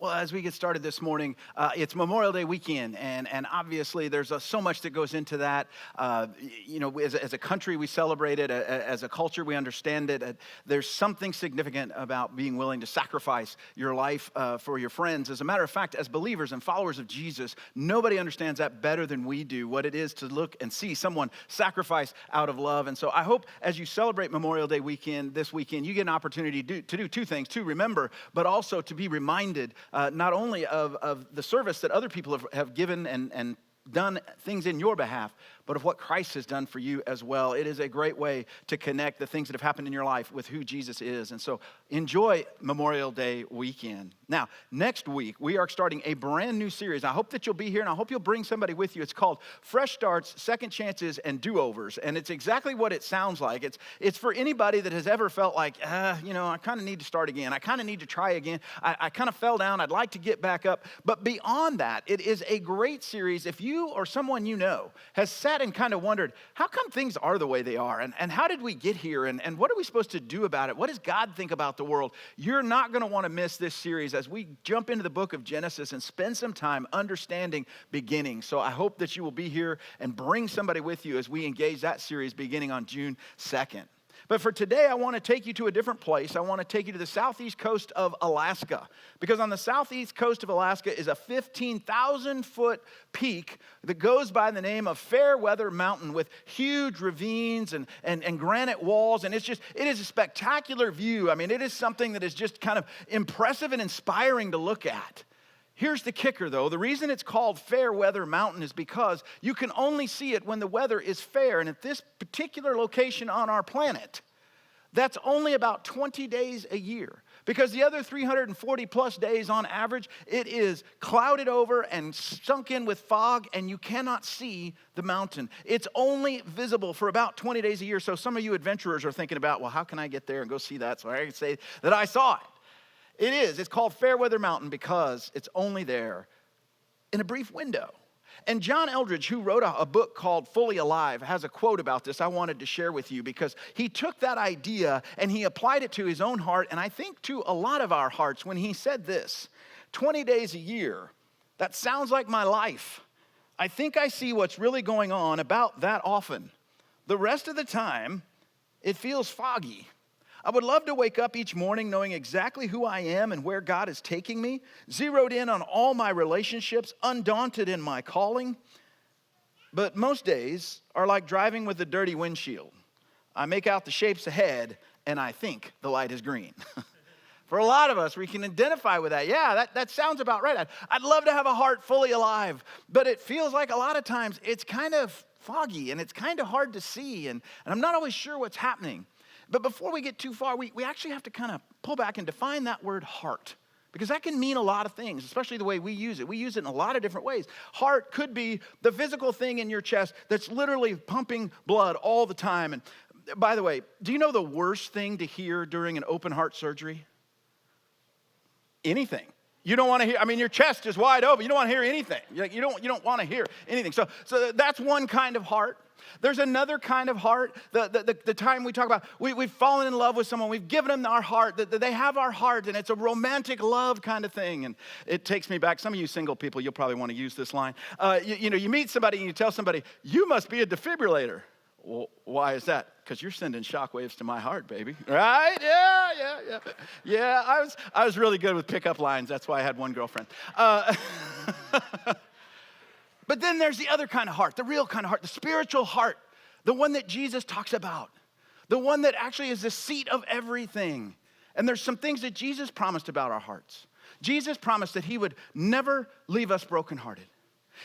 Well, as we get started this morning, it's Memorial Day weekend, and obviously there's so much that goes into that. As a country, we celebrate it. As a culture, we understand it. There's something significant about being willing to sacrifice your life for your friends. As a matter of fact, as believers and followers of Jesus, nobody understands that better than we do, what it is to look and see someone sacrifice out of love. And so I hope as you celebrate Memorial Day weekend, this weekend, you get an opportunity to do two things: to remember, but also to be reminded not only of the service that other people have given and done things in your behalf, but of what Christ has done for you as well. It is a great way to connect the things that have happened in your life with who Jesus is. And so enjoy Memorial Day weekend. Now, next week, we are starting a brand new series. I hope that you'll be here, and I hope you'll bring somebody with you. It's called Fresh Starts, Second Chances, and Do-Overs. And it's exactly what it sounds like. It's for anybody that has ever felt like, I kind of need to start again. I kind of need to try again. I kind of fell down. I'd like to get back up. But beyond that, it is a great series. If you or someone you know has sat and kind of wondered, how come things are the way they are? And how did we get here? And what are we supposed to do about it? What does God think about the world? You're not going to want to miss this series as we jump into the book of Genesis and spend some time understanding beginnings. So I hope that you will be here and bring somebody with you as we engage that series beginning on June 2nd. But for today, I want to take you to a different place. I want to take you to the southeast coast of Alaska, because on the southeast coast of Alaska is a 15,000-foot peak that goes by the name of Fairweather Mountain, with huge ravines and granite walls. And it is a spectacular view. I mean, it is something that is just kind of impressive and inspiring to look at. Here's the kicker, though. The reason it's called Fairweather Mountain is because you can only see it when the weather is fair. And at this particular location on our planet, that's only about 20 days a year. Because the other 340 plus days on average, it is clouded over and sunk in with fog, and you cannot see the mountain. It's only visible for about 20 days a year. So some of you adventurers are thinking about, well, how can I get there and go see that so I can say that I saw it? It's called Fairweather Mountain because it's only there in a brief window. And John Eldredge, who wrote a book called Fully Alive, has a quote about this I wanted to share with you, because he took that idea and he applied it to his own heart, and I think to a lot of our hearts, when he said this: 20 days a year, that sounds like my life. I think I see what's really going on about that often. The rest of the time, it feels foggy. I would love to wake up each morning knowing exactly who I am and where God is taking me, zeroed in on all my relationships, undaunted in my calling. But most days are like driving with a dirty windshield. I make out the shapes ahead, and I think the light is green. For a lot of us, we can identify with that. Yeah, that sounds about right. I'd love to have a heart fully alive, but it feels like a lot of times it's kind of foggy, and it's kind of hard to see, and I'm not always sure what's happening. But before we get too far, we actually have to kind of pull back and define that word heart, because that can mean a lot of things, especially the way we use it. We use it in a lot of different ways. Heart could be the physical thing in your chest that's literally pumping blood all the time. And by the way, do you know the worst thing to hear during an open heart surgery? Anything. You don't want to hear, your chest is wide open. You don't want to hear anything. You don't want to hear anything. So that's one kind of heart. There's another kind of heart, the time we talk about, we've fallen in love with someone, we've given them our heart, that they have our heart, and it's a romantic love kind of thing. And it takes me back, some of you single people, you'll probably want to use this line. You meet somebody and you tell somebody, you must be a defibrillator. Well, why is that? Because you're sending shockwaves to my heart, baby. Right? Yeah. Yeah, I was really good with pickup lines. That's why I had one girlfriend. But then there's the other kind of heart, the real kind of heart, the spiritual heart, the one that Jesus talks about, the one that actually is the seat of everything. And there's some things that Jesus promised about our hearts. Jesus promised that he would never leave us brokenhearted.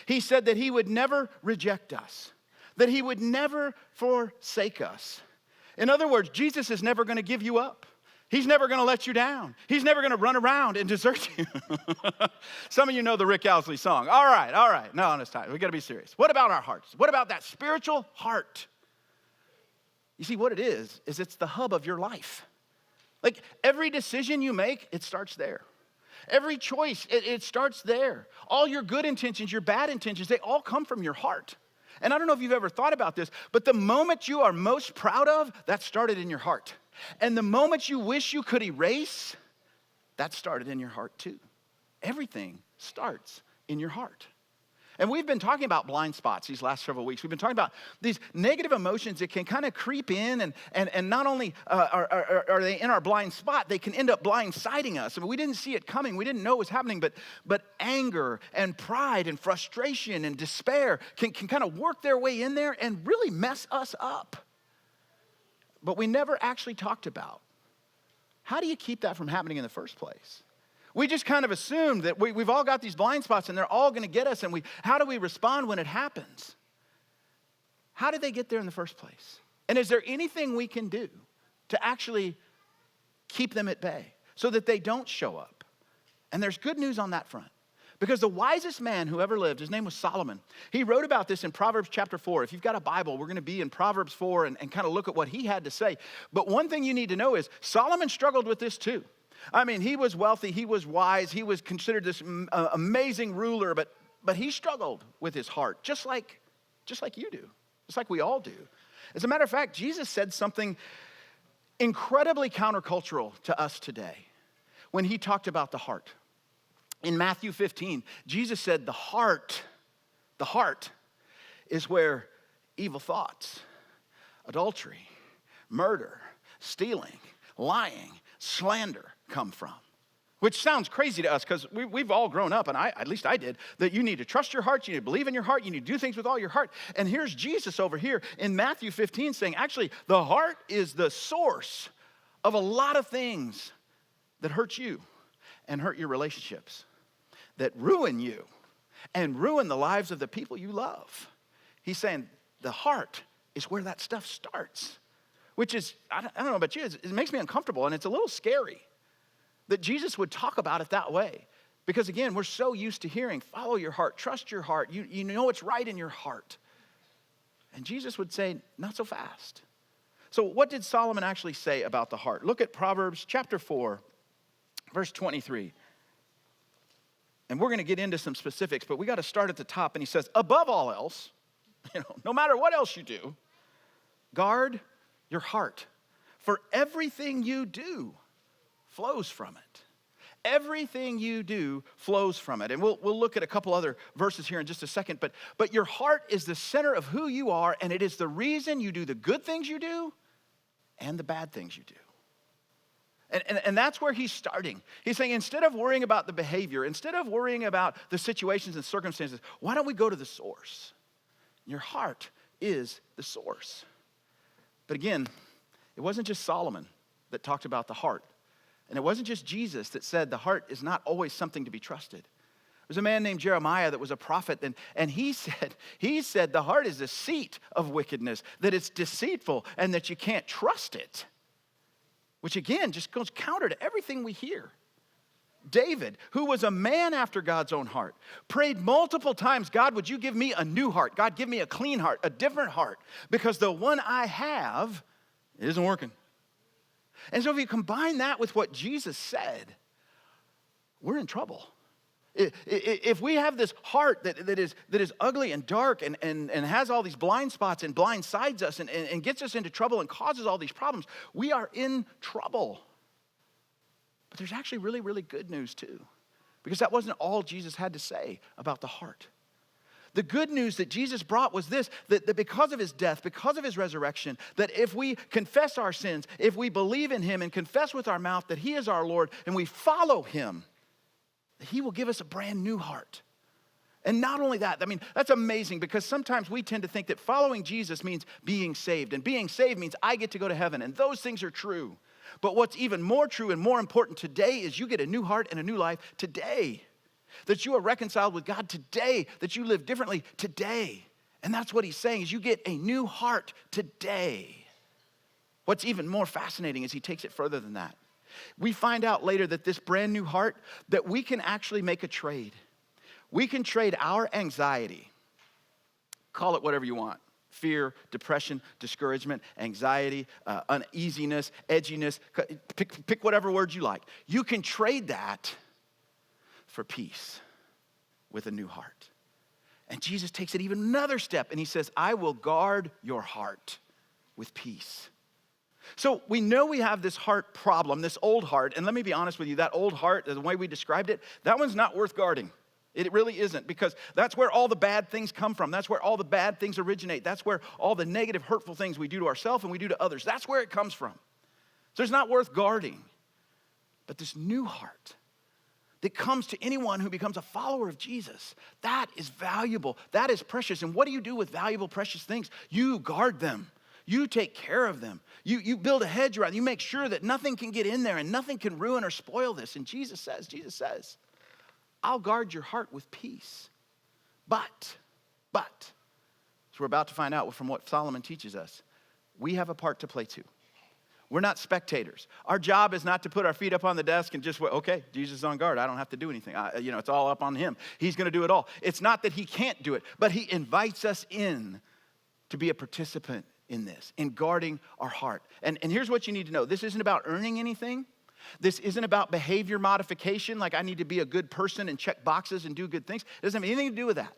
He said that he would never reject us, that he would never forsake us. In other words, Jesus is never going to give you up. He's never going to let you down. He's never going to run around and desert you. Some of you know the Rick Owsley song. All right. No, it's time. We got to be serious. What about our hearts? What about that spiritual heart? You see, what it is it's the hub of your life. Like every decision you make, it starts there. Every choice, it starts there. All your good intentions, your bad intentions, they all come from your heart. And I don't know if you've ever thought about this, but the moment you are most proud of, that started in your heart. And the moment you wish you could erase, that started in your heart too. Everything starts in your heart. And we've been talking about blind spots these last several weeks. We've been talking about these negative emotions that can kind of creep in, and not only are they in our blind spot, they can end up blindsiding us. I mean, we didn't see it coming. We didn't know it was happening, but anger and pride and frustration and despair can kind of work their way in there and really mess us up. But we never actually talked about, how do you keep that from happening in the first place? We just kind of assumed that we've all got these blind spots and they're all going to get us, and how do we respond when it happens? How did they get there in the first place? And is there anything we can do to actually keep them at bay so that they don't show up? And there's good news on that front. Because the wisest man who ever lived, his name was Solomon. He wrote about this in Proverbs chapter 4. If you've got a Bible, we're going to be in Proverbs 4 and kind of look at what he had to say. But one thing you need to know is Solomon struggled with this too. I mean, he was wealthy, he was wise, he was considered this amazing ruler, but he struggled with his heart, just like you do, just like we all do. As a matter of fact, Jesus said something incredibly countercultural to us today when he talked about the heart. In Matthew 15, Jesus said the heart is where evil thoughts, adultery, murder, stealing, lying, slander come from. Which sounds crazy to us because we've all grown up, and at least I did, that you need to trust your heart, you need to believe in your heart, you need to do things with all your heart. And here's Jesus over here in Matthew 15 saying, actually, the heart is the source of a lot of things that hurt you and hurt your relationships, that ruin you and ruin the lives of the people you love. He's saying the heart is where that stuff starts, which is, I don't know about you, it makes me uncomfortable, and it's a little scary that Jesus would talk about it that way. Because again, we're so used to hearing, follow your heart, trust your heart, you know what's right in your heart. And Jesus would say, not so fast. So what did Solomon actually say about the heart? Look at Proverbs chapter 4, verse 23. And we're going to get into some specifics, but we got to start at the top. And he says, above all else, no matter what else you do, guard your heart, for everything you do flows from it. Everything you do flows from it. And we'll look at a couple other verses here in just a second, but your heart is the center of who you are, and it is the reason you do the good things you do and the bad things you do. And that's where he's starting. He's saying, instead of worrying about the behavior, instead of worrying about the situations and circumstances, why don't we go to the source? Your heart is the source. But again, it wasn't just Solomon that talked about the heart. And it wasn't just Jesus that said the heart is not always something to be trusted. There was a man named Jeremiah that was a prophet, and he said the heart is the seat of wickedness, that it's deceitful and that you can't trust it. Which again, just goes counter to everything we hear. David, who was a man after God's own heart, prayed multiple times, God, would you give me a new heart? God, give me a clean heart, a different heart, because the one I have, it isn't working. And so if you combine that with what Jesus said, we're in trouble. If we have this heart that is ugly and dark and has all these blind spots and blindsides us and gets us into trouble and causes all these problems, we are in trouble. But there's actually really, really good news too, because that wasn't all Jesus had to say about the heart. The good news that Jesus brought was this, that because of his death, because of his resurrection, that if we confess our sins, if we believe in him and confess with our mouth that he is our Lord and we follow him, that he will give us a brand new heart. And not only that, I mean, that's amazing, because sometimes we tend to think that following Jesus means being saved. And being saved means I get to go to heaven. And those things are true. But what's even more true and more important today is you get a new heart and a new life today. That you are reconciled with God today. That you live differently today. And that's what he's saying, is you get a new heart today. What's even more fascinating is he takes it further than that. We find out later that this brand new heart, that we can actually make a trade. We can trade our anxiety, call it whatever you want, fear, depression, discouragement, anxiety, uneasiness, edginess, pick whatever word you like. You can trade that for peace with a new heart. And Jesus takes it even another step, and he says, I will guard your heart with peace. So we know we have this heart problem, this old heart. And let me be honest with you, that old heart, the way we described it, that one's not worth guarding. It really isn't, because that's where all the bad things come from. That's where all the bad things originate. That's where all the negative, hurtful things we do to ourselves and we do to others, that's where it comes from. So it's not worth guarding. But this new heart that comes to anyone who becomes a follower of Jesus, that is valuable. That is precious. And what do you do with valuable, precious things? You guard them. You take care of them. You build a hedge around them. You make sure that nothing can get in there and nothing can ruin or spoil this. And Jesus says, I'll guard your heart with peace. But, so we're about to find out from what Solomon teaches us, we have a part to play too. We're not spectators. Our job is not to put our feet up on the desk and just, okay, Jesus is on guard. I don't have to do anything. It's all up on him. He's going to do it all. It's not that he can't do it, but he invites us in to be a participant in this, in guarding our heart. And here's what you need to know. This isn't about earning anything. This isn't about behavior modification, like I need to be a good person and check boxes and do good things. It doesn't have anything to do with that.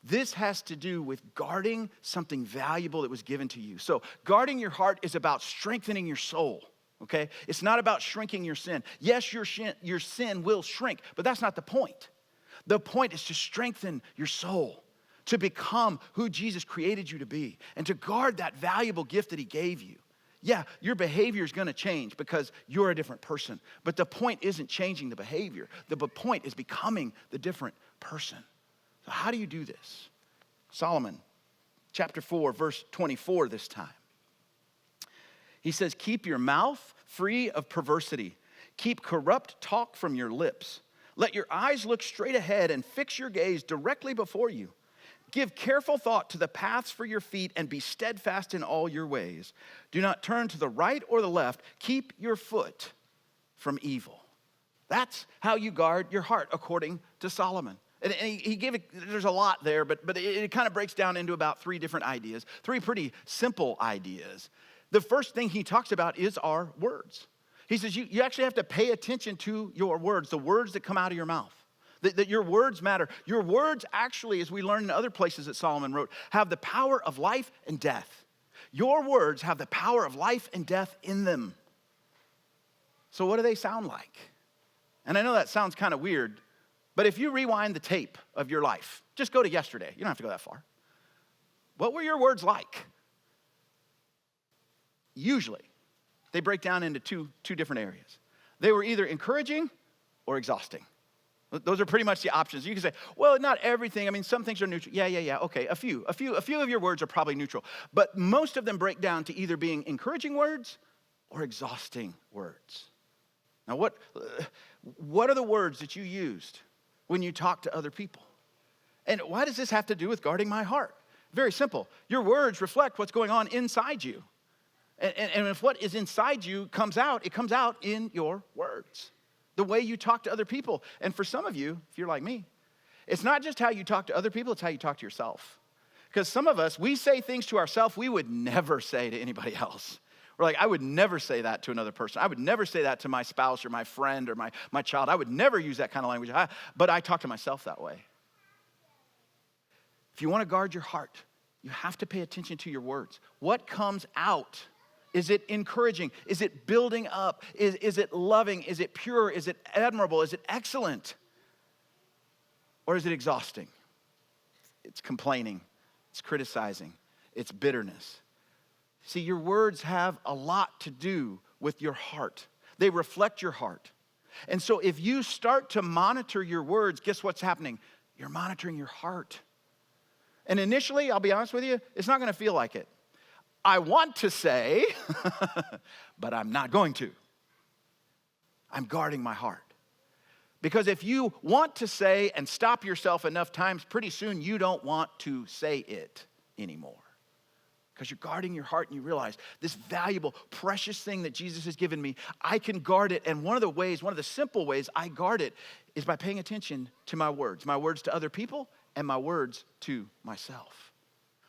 This has to do with guarding something valuable that was given to you. So guarding your heart is about strengthening your soul, okay? It's not about shrinking your sin. Yes, your sin will shrink, but that's not the point. The point is to strengthen your soul, to become who Jesus created you to be, and to guard that valuable gift that he gave you. Yeah, your behavior is going to change because you're a different person. But the point isn't changing the behavior. The point is becoming the different person. So how do you do this? Solomon, chapter 4, verse 24 this time. He says, keep your mouth free of perversity. Keep corrupt talk from your lips. Let your eyes look straight ahead and fix your gaze directly before you. Give careful thought to the paths for your feet and be steadfast in all your ways. Do not turn to the right or the left. Keep your foot from evil. That's how you guard your heart, according to Solomon. And he gave it, there's a lot there, but it kind of breaks down into about three different ideas, three pretty simple ideas. The first thing he talks about is our words. He says you actually have to pay attention to your words, the words that come out of your mouth. That your words matter. Your words actually, as we learn in other places that Solomon wrote, have the power of life and death. Your words have the power of life and death in them. So what do they sound like? And I know that sounds kind of weird, but if you rewind the tape of your life, just go to yesterday. You don't have to go that far. What were your words like? Usually, they break down into two different areas. They were either encouraging or exhausting. Those are pretty much the options. You can say, well, not everything. I mean, some things are neutral. Yeah. Okay, a few of your words are probably neutral. But most of them break down to either being encouraging words or exhausting words. Now, what are the words that you used when you talk to other people? And why does this have to do with guarding my heart? Very simple. Your words reflect what's going on inside you. And if what is inside you comes out, it comes out in your words. The way you talk to other people. And for some of you, if you're like me, it's not just how you talk to other people, it's how you talk to yourself. Because some of us, we say things to ourselves we would never say to anybody else. We're like, I would never say that to another person. I would never say that to my spouse or my friend or my child. I would never use that kind of language. But I talk to myself that way. If you want to guard your heart, you have to pay attention to your words. What comes out? Is it encouraging? Is it building up? Is it loving? Is it pure? Is it admirable? Is it excellent? Or is it exhausting? It's complaining. It's criticizing. It's bitterness. See, your words have a lot to do with your heart. They reflect your heart. And so if you start to monitor your words, guess what's happening? You're monitoring your heart. And initially, I'll be honest with you, it's not going to feel like it. I want to say, but I'm not going to. I'm guarding my heart. Because if you want to say and stop yourself enough times, pretty soon you don't want to say it anymore. Because you're guarding your heart and you realize this valuable, precious thing that Jesus has given me, I can guard it. And one of the simple ways I guard it is by paying attention to my words to other people and my words to myself.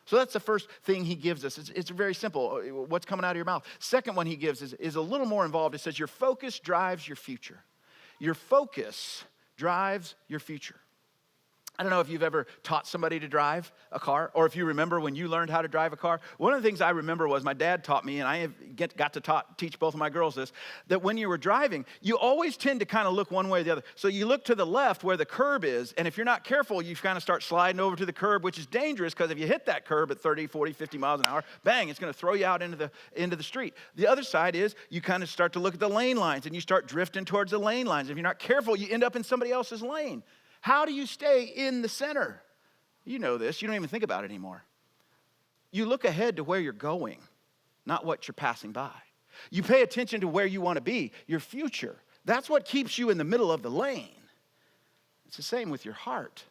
So that's the first thing he gives us. It's very simple. What's coming out of your mouth? Second one he gives is a little more involved. It says your focus drives your future. Your focus drives your future. I don't know if you've ever taught somebody to drive a car, or if you remember when you learned how to drive a car. One of the things I remember was my dad taught me, and I got to teach both of my girls this, that when you were driving, you always tend to kind of look one way or the other. So you look to the left where the curb is, and if you're not careful, you kind of start sliding over to the curb, which is dangerous because if you hit that curb at 30, 40, 50 miles an hour, bang, it's going to throw you out into the street. The other side is you kind of start to look at the lane lines, and you start drifting towards the lane lines. If you're not careful, you end up in somebody else's lane. How do you stay in the center? You know this. You don't even think about it anymore. You look ahead to where you're going, not what you're passing by. You pay attention to where you want to be, your future. That's what keeps you in the middle of the lane. It's the same with your heart.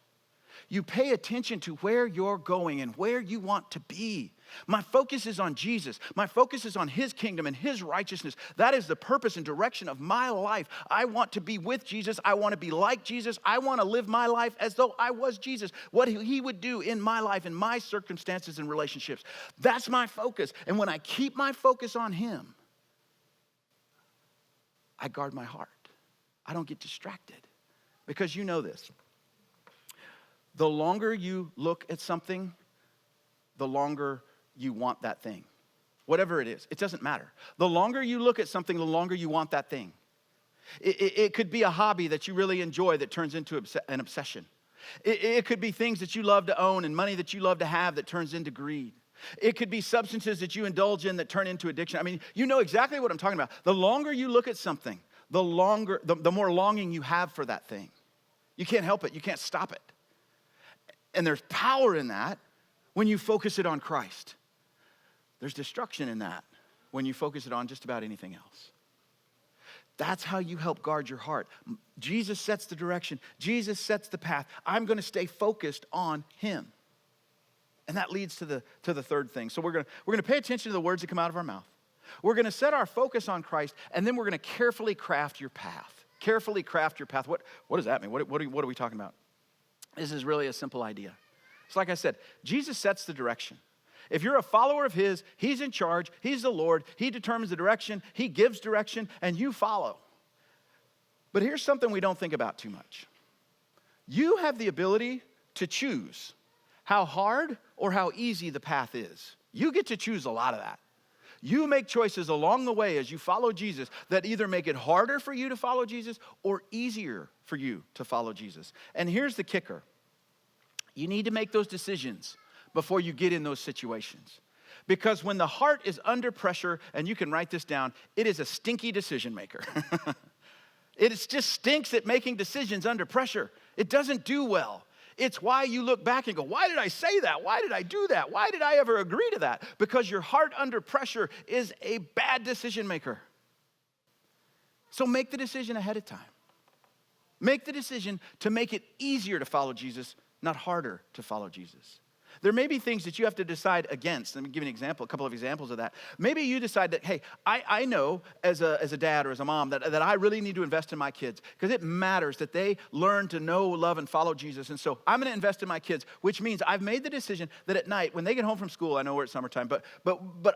You pay attention to where you're going and where you want to be. My focus is on Jesus. My focus is on his kingdom and his righteousness. That is the purpose and direction of my life. I want to be with Jesus. I want to be like Jesus. I want to live my life as though I was Jesus. What he would do in my life, in my circumstances and relationships. That's my focus. And when I keep my focus on him, I guard my heart. I don't get distracted. Because you know this. The longer you look at something, the longer you want that thing. Whatever it is, it doesn't matter. The longer you look at something, the longer you want that thing. It could be a hobby that you really enjoy that turns into an obsession. It could be things that you love to own and money that you love to have that turns into greed. It could be substances that you indulge in that turn into addiction. I mean, you know exactly what I'm talking about. The longer you look at something, the more longing you have for that thing. You can't help it. You can't stop it. And there's power in that when you focus it on Christ. There's destruction in that when you focus it on just about anything else. That's how you help guard your heart. Jesus sets the direction. Jesus sets the path. I'm going to stay focused on him. And that leads to the third thing. So we're going to pay attention to the words that come out of our mouth. We're going to set our focus on Christ, and then we're going to carefully craft your path. Carefully craft your path. What does that mean? What are we talking about? This is really a simple idea. It's like I said, Jesus sets the direction. If you're a follower of his, he's in charge, he's the Lord, he determines the direction, he gives direction, and you follow. But here's something we don't think about too much. You have the ability to choose how hard or how easy the path is. You get to choose a lot of that. You make choices along the way as you follow Jesus that either make it harder for you to follow Jesus or easier for you to follow Jesus. And here's the kicker. You need to make those decisions before you get in those situations. Because when the heart is under pressure, and you can write this down, it is a stinky decision maker. It just stinks at making decisions under pressure. It doesn't do well. It's why you look back and go, why did I say that? Why did I do that? Why did I ever agree to that? Because your heart under pressure is a bad decision maker. So make the decision ahead of time. Make the decision to make it easier to follow Jesus, not harder to follow Jesus. There may be things that you have to decide against. Let me give you an example, a couple of examples of that. Maybe you decide that, hey, I know as a dad or as a mom that I really need to invest in my kids because it matters that they learn to know, love, and follow Jesus. And so I'm going to invest in my kids, which means I've made the decision that at night when they get home from school, I know we're at summertime, but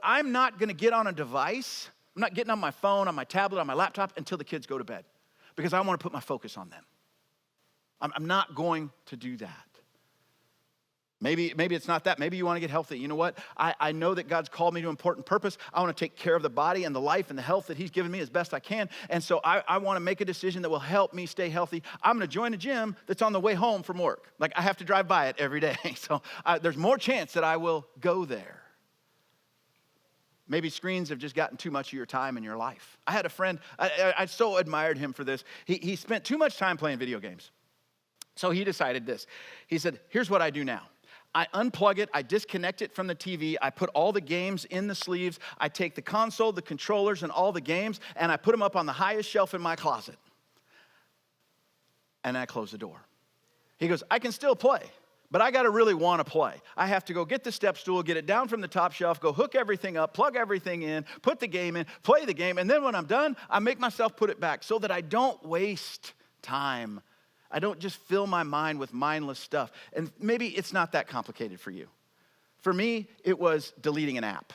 I'm not going to get on a device. I'm not getting on my phone, on my tablet, on my laptop until the kids go to bed because I want to put my focus on them. I'm not going to do that. Maybe it's not that. Maybe you want to get healthy. You know what? I know that God's called me to important purpose. I want to take care of the body and the life and the health that he's given me as best I can. And so I want to make a decision that will help me stay healthy. I'm going to join a gym that's on the way home from work. Like I have to drive by it every day. So there's more chance that I will go there. Maybe screens have just gotten too much of your time in your life. I had a friend, I so admired him for this. He spent too much time playing video games. So he decided this. He said, here's what I do now. I unplug it, I disconnect it from the TV, I put all the games in the sleeves, I take the console, the controllers, and all the games, and I put them up on the highest shelf in my closet. And I close the door. He goes, I can still play, but I gotta really wanna play. I have to go get the step stool, get it down from the top shelf, go hook everything up, plug everything in, put the game in, play the game, and then when I'm done, I make myself put it back so that I don't waste time. I don't just fill my mind with mindless stuff. And maybe it's not that complicated for you. For me, it was deleting an app,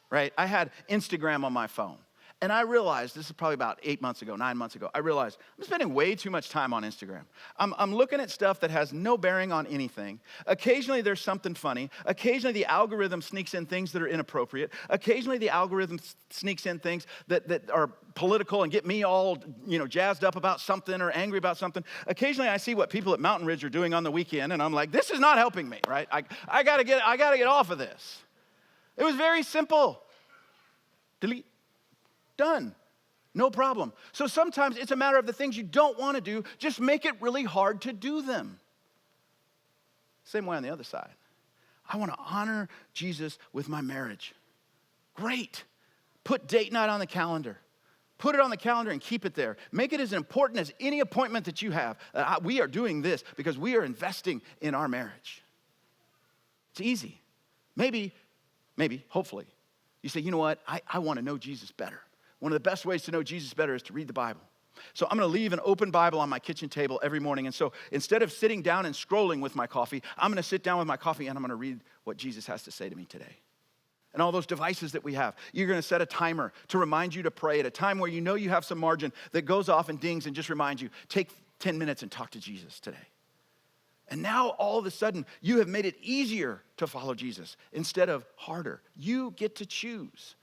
right? I had Instagram on my phone. And I realized, this is probably about 9 months ago, I realized I'm spending way too much time on Instagram. I'm looking at stuff that has no bearing on anything. Occasionally there's something funny. Occasionally the algorithm sneaks in things that are inappropriate. Occasionally the algorithm sneaks in things that are political and get me all, jazzed up about something or angry about something. Occasionally I see what people at Mountain Ridge are doing on the weekend, and I'm like, this is not helping me, right? I gotta get off of this. It was very simple. Delete. Done. No problem. So sometimes it's a matter of the things you don't want to do, just make it really hard to do them. Same way on the other side. I want to honor Jesus with my marriage. Great. Put date night on the calendar. Put it on the calendar and keep it there. Make it as important as any appointment that you have. We are doing this because we are investing in our marriage. It's easy. Maybe, hopefully, you say, you know what? I want to know Jesus better. One of the best ways to know Jesus better is to read the Bible. So I'm going to leave an open Bible on my kitchen table every morning. And so instead of sitting down and scrolling with my coffee, I'm going to sit down with my coffee and I'm going to read what Jesus has to say to me today. And all those devices that we have, you're going to set a timer to remind you to pray at a time where you know you have some margin that goes off and dings and just reminds you, take 10 minutes and talk to Jesus today. And now all of a sudden, you have made it easier to follow Jesus instead of harder. You get to choose.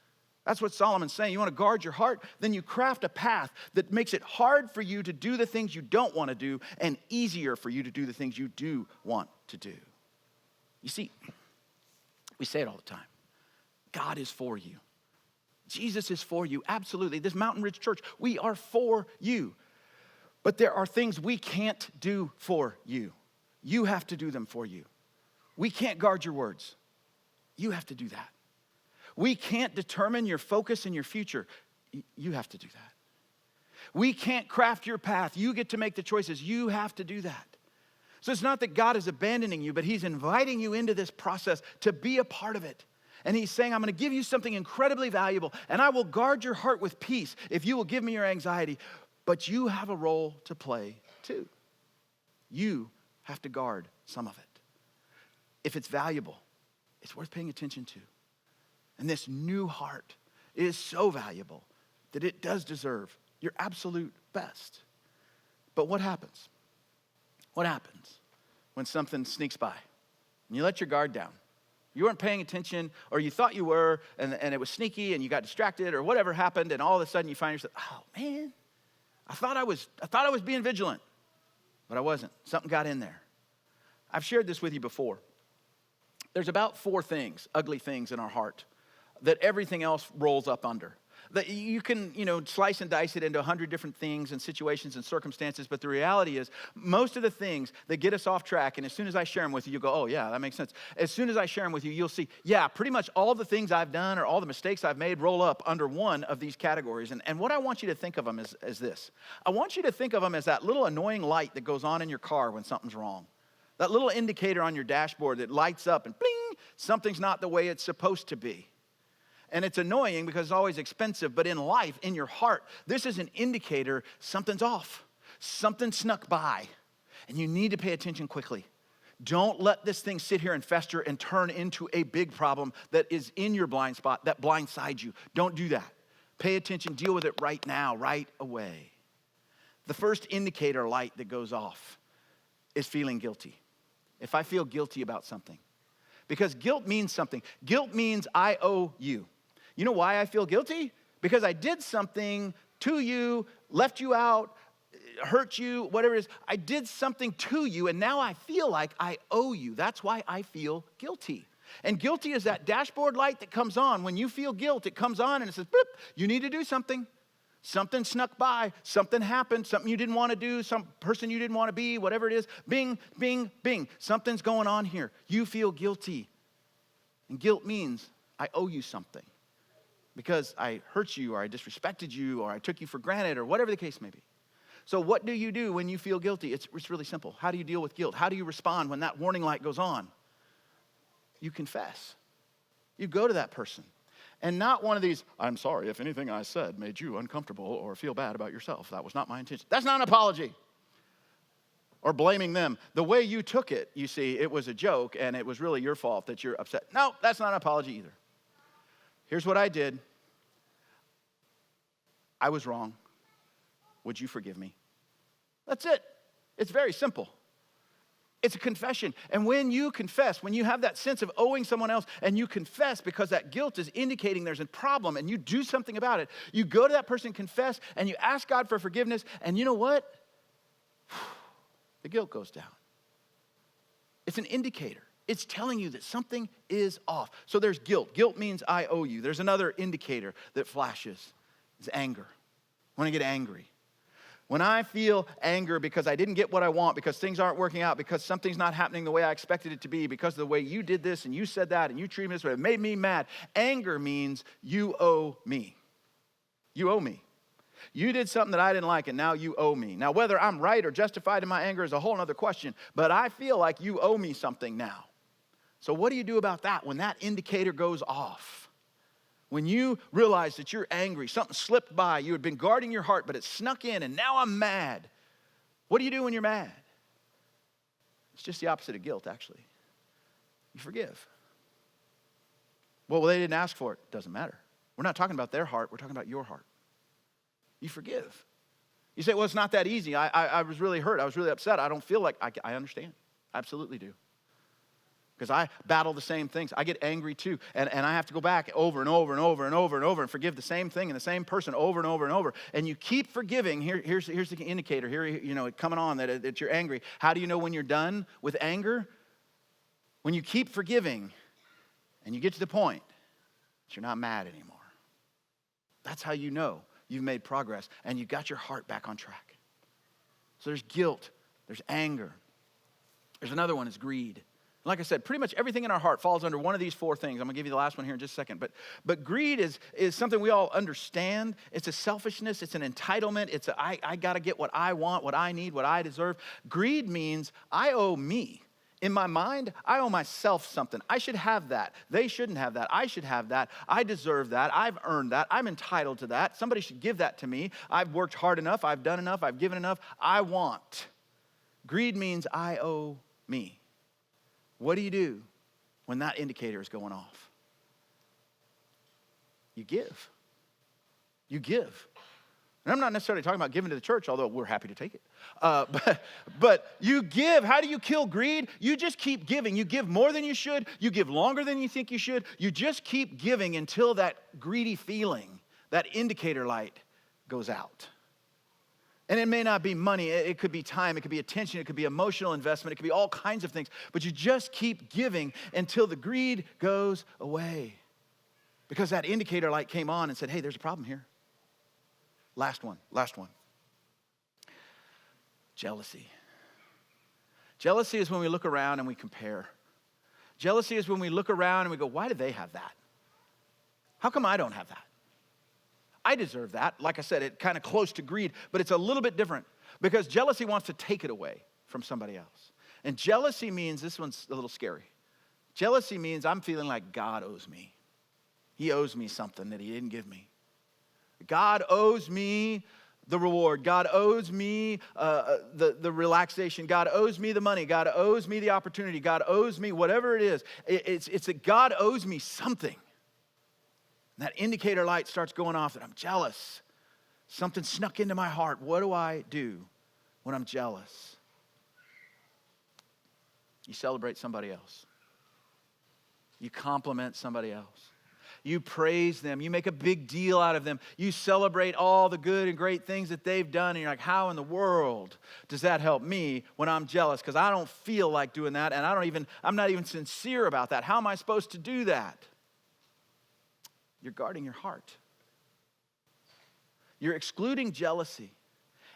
That's what Solomon's saying. You want to guard your heart? Then you craft a path that makes it hard for you to do the things you don't want to do and easier for you to do the things you do want to do. You see, we say it all the time. God is for you. Jesus is for you. Absolutely. This Mountain Ridge Church, we are for you. But there are things we can't do for you. You have to do them for you. We can't guard your words. You have to do that. We can't determine your focus and your future. You have to do that. We can't craft your path. You get to make the choices. You have to do that. So it's not that God is abandoning you, but he's inviting you into this process to be a part of it. And he's saying, I'm going to give you something incredibly valuable, and I will guard your heart with peace if you will give me your anxiety. But you have a role to play too. You have to guard some of it. If it's valuable, it's worth paying attention to. And this new heart is so valuable that it does deserve your absolute best. But what happens? What happens when something sneaks by and you let your guard down? You weren't paying attention, or you thought you were, and it was sneaky and you got distracted, or whatever happened, and all of a sudden you find yourself, oh man, I thought I was being vigilant, but I wasn't. Something got in there. I've shared this with you before. There's about 4 things, ugly things in our heart, that everything else rolls up under. That you can, slice and dice it into 100 different things and situations and circumstances, but the reality is most of the things that get us off track, and as soon as I share them with you, you'll go, oh yeah, that makes sense. As soon as I share them with you, you'll see, yeah, pretty much all the things I've done or all the mistakes I've made roll up under one of these categories. And what I want you to think of them is this. I want you to think of them as that little annoying light that goes on in your car when something's wrong. That little indicator on your dashboard that lights up and bling, something's not the way it's supposed to be. And it's annoying because it's always expensive, but in life, in your heart, this is an indicator something's off. Something snuck by, and you need to pay attention quickly. Don't let this thing sit here and fester and turn into a big problem that is in your blind spot, that blindsides you. Don't do that. Pay attention, deal with it right now, right away. The first indicator light that goes off is feeling guilty. If I feel guilty about something, because guilt means something. Guilt means I owe you. You know why I feel guilty? Because I did something to you, left you out, hurt you, whatever it is. I did something to you, and now I feel like I owe you. That's why I feel guilty. And guilty is that dashboard light that comes on. When you feel guilt, it comes on and it says, boop, you need to do something. Something snuck by, something happened, something you didn't want to do, some person you didn't want to be, whatever it is. Bing, bing, bing. Something's going on here. You feel guilty. And guilt means I owe you something because I hurt you or I disrespected you or I took you for granted or whatever the case may be. So what do you do when you feel guilty? It's really simple. How do you deal with guilt? How do you respond when that warning light goes on? You confess. You go to that person. And not one of these, I'm sorry if anything I said made you uncomfortable or feel bad about yourself. That was not my intention. That's not an apology. Or blaming them. The way you took it, you see, it was a joke and it was really your fault that you're upset. No, that's not an apology either. Here's what I did. I was wrong. Would you forgive me? That's it. It's very simple. It's a confession. And when you confess, when you have that sense of owing someone else and you confess because that guilt is indicating there's a problem and you do something about it, you go to that person, confess, and you ask God for forgiveness, and you know what? The guilt goes down. It's an indicator. It's telling you that something is off. So there's guilt. Guilt means I owe you. There's another indicator that flashes. It's anger. When I get angry. When I feel anger because I didn't get what I want, because things aren't working out, because something's not happening the way I expected it to be, because of the way you did this and you said that and you treated me this way, it made me mad. Anger means you owe me. You owe me. You did something that I didn't like and now you owe me. Now, whether I'm right or justified in my anger is a whole other question, but I feel like you owe me something now. So what do you do about that when that indicator goes off? When you realize that you're angry, something slipped by, you had been guarding your heart, but it snuck in, and now I'm mad. What do you do when you're mad? It's just the opposite of guilt, actually. You forgive. Well, they didn't ask for it. Doesn't matter. We're not talking about their heart. We're talking about your heart. You forgive. You say, well, it's not that easy. I was really hurt. I was really upset. I don't feel like I understand. I absolutely do. Because I battle the same things. I get angry too. And I have to go back over and over and over and over and over and forgive the same thing and the same person over and over and over. And you keep forgiving. Here's the indicator. Here, coming on that you're angry. How do you know when you're done with anger? When you keep forgiving and you get to the point that you're not mad anymore. That's how you know you've made progress and you got your heart back on track. So there's guilt. There's anger. There's another one, is greed. Like I said, pretty much everything in our heart falls under one of these four things. I'm going to give you the last one here in just a second. But greed is something we all understand. It's a selfishness. It's an entitlement. It's I got to get what I want, what I need, what I deserve. Greed means I owe me. In my mind, I owe myself something. I should have that. They shouldn't have that. I should have that. I deserve that. I've earned that. I'm entitled to that. Somebody should give that to me. I've worked hard enough. I've done enough. I've given enough. I want. Greed means I owe me. What do you do when that indicator is going off? You give. You give. And I'm not necessarily talking about giving to the church, although we're happy to take it. But you give. How do you kill greed? You just keep giving. You give more than you should. You give longer than you think you should. You just keep giving until that greedy feeling, that indicator light goes out. And it may not be money, it could be time, it could be attention, it could be emotional investment, it could be all kinds of things. But you just keep giving until the greed goes away. Because that indicator light came on and said, hey, there's a problem here. Last one. Jealousy. Jealousy is when we look around and we compare. Jealousy is when we look around and we go, why do they have that? How come I don't have that? I deserve that. Like I said, it's kind of close to greed, but it's a little bit different because jealousy wants to take it away from somebody else. And jealousy means, this one's a little scary. Jealousy means I'm feeling like God owes me. He owes me something that he didn't give me. God owes me the reward. God owes me the relaxation. God owes me the money. God owes me the opportunity. God owes me whatever it is. It's that God owes me something. That indicator light starts going off that I'm jealous. Something snuck into my heart. What do I do when I'm jealous? You celebrate somebody else. You compliment somebody else. You praise them. You make a big deal out of them. You celebrate all the good and great things that they've done. And you're like, how in the world does that help me when I'm jealous? Because I don't feel like doing that. And I'm not even sincere about that. How am I supposed to do that? You're guarding your heart. You're excluding jealousy.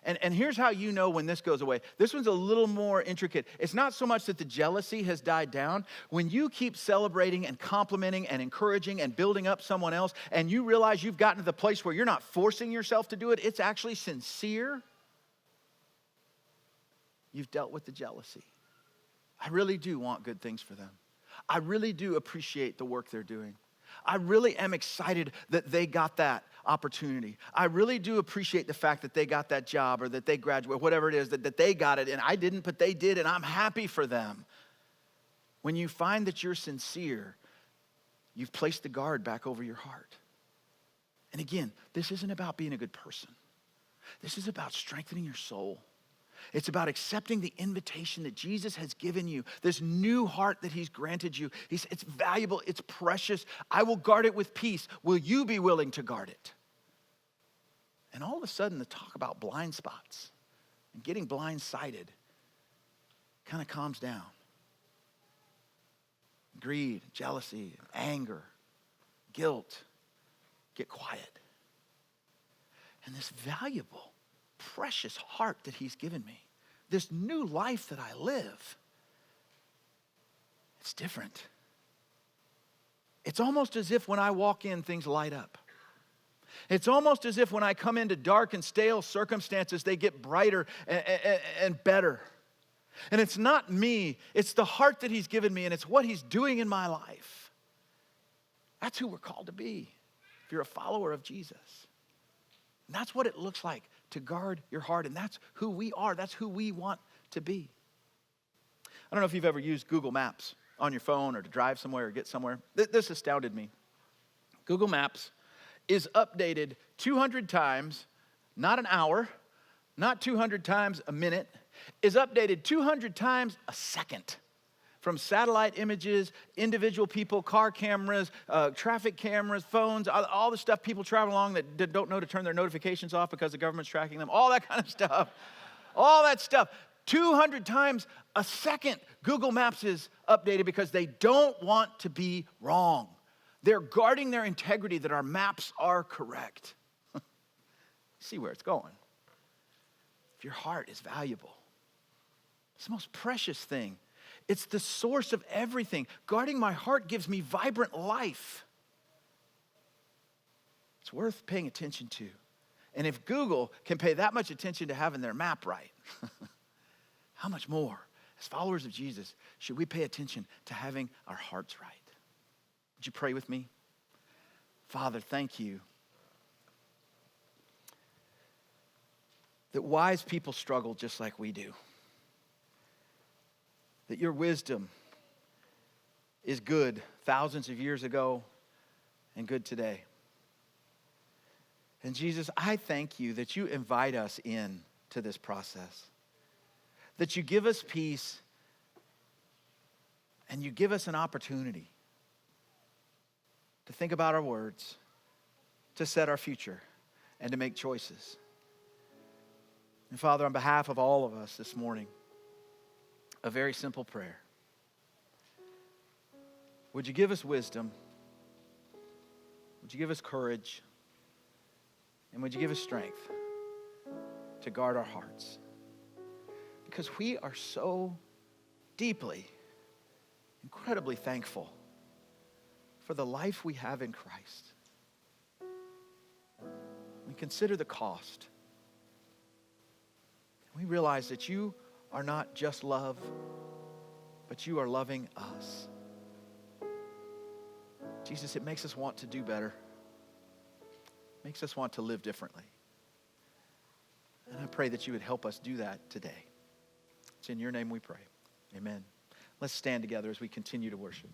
And here's how you know when this goes away. This one's a little more intricate. It's not so much that the jealousy has died down. When you keep celebrating and complimenting and encouraging and building up someone else, and you realize you've gotten to the place where you're not forcing yourself to do it, it's actually sincere, you've dealt with the jealousy. I really do want good things for them. I really do appreciate the work they're doing. I really am excited that they got that opportunity. I really do appreciate the fact that they got that job or that they graduated, whatever it is, that they got it and I didn't, but they did, and I'm happy for them. When you find that you're sincere, you've placed the guard back over your heart. And again, this isn't about being a good person. This is about strengthening your soul. It's about accepting the invitation that Jesus has given you, this new heart that he's granted you. It's valuable, it's precious. I will guard it with peace. Will you be willing to guard it? And all of a sudden, the talk about blind spots and getting blindsided kind of calms down. Greed, jealousy, anger, guilt get quiet. And this valuable, precious heart that he's given me, this new life that I live, it's different. It's almost as if when I walk in, things light up. It's almost as if when I come into dark and stale circumstances, they get brighter and better. And it's not me, it's the heart that he's given me, and it's what he's doing in my life. That's who we're called to be if you're a follower of Jesus. And that's what it looks like to guard your heart, and that's who we are. That's who we want to be. I don't know if you've ever used Google Maps on your phone or to drive somewhere or get somewhere. This astounded me. Google Maps is updated 200 times, not an hour, not 200 times a minute, is updated 200 times a second. From satellite images, individual people, car cameras, traffic cameras, phones, all the stuff people travel along that don't know to turn their notifications off because the government's tracking them, all that kind of stuff. All that stuff. 200 times a second, Google Maps is updated because they don't want to be wrong. They're guarding their integrity that our maps are correct. See where it's going. If your heart is valuable, it's the most precious thing. It's the source of everything. Guarding my heart gives me vibrant life. It's worth paying attention to. And if Google can pay that much attention to having their map right, how much more, as followers of Jesus, should we pay attention to having our hearts right? Would you pray with me? Father, thank you that wise people struggle just like we do. That your wisdom is good thousands of years ago and good today. And Jesus, I thank you that you invite us in to this process. That you give us peace and you give us an opportunity to think about our words, to set our future, and to make choices. And Father, on behalf of all of us this morning, a very simple prayer. Would you give us wisdom? Would you give us courage? And would you give us strength to guard our hearts? Because we are so deeply, incredibly thankful for the life we have in Christ. We consider the cost. We realize that you are not just love, but you are loving us. Jesus, it makes us want to do better. It makes us want to live differently. And I pray that you would help us do that today. It's in your name we pray. Amen. Let's stand together as we continue to worship.